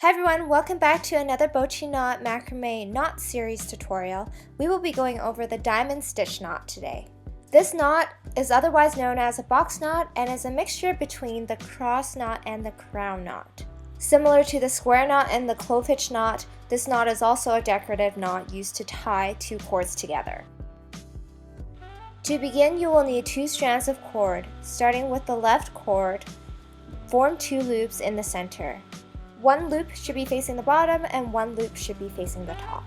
Hi everyone, welcome back to another Bochiknot Macrame knot series tutorial. We will be going over the diamond stitch knot today. This knot is otherwise known as a box knot and is a mixture between the cross knot and the crown knot. Similar to the square knot and the clove hitch knot, this knot is also a decorative knot used to tie two cords together. To begin, you will need two strands of cord. Starting with the left cord, form two loops in the center. One loop should be facing the bottom and one loop should be facing the top.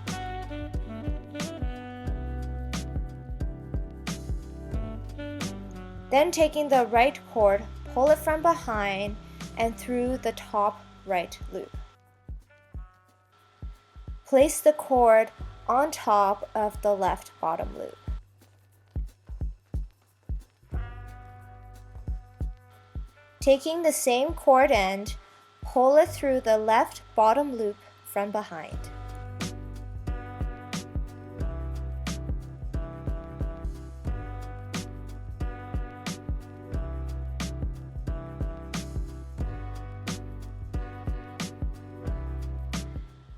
Then taking the right cord, pull it from behind and through the top right loop. Place the cord on top of the left bottom loop. Taking the same cord end, pull it through the left bottom loop from behind.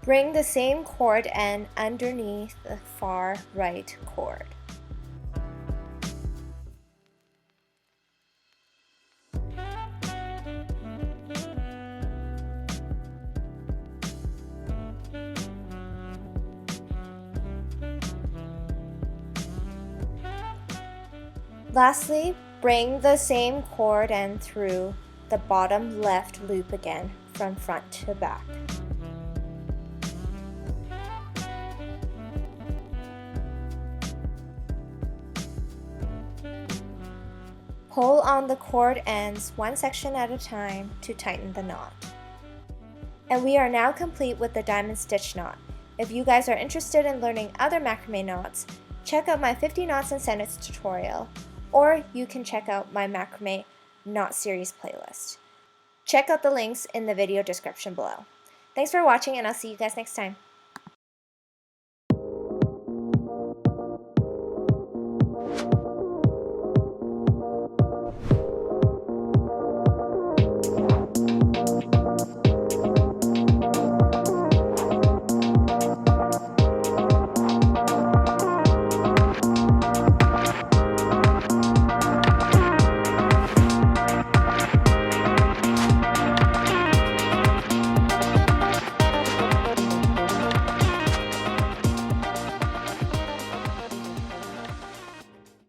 Bring the same cord end underneath the far right cord. Lastly, bring the same cord end through the bottom left loop again from front to back. Pull on the cord ends one section at a time to tighten the knot. And we are now complete with the diamond stitch knot. If you guys are interested in learning other macrame knots, check out my 50 knots in sentence tutorial, or you can check out my macrame knot series playlist. Check out the links in the video description below. Thanks for watching and I'll see you guys next time.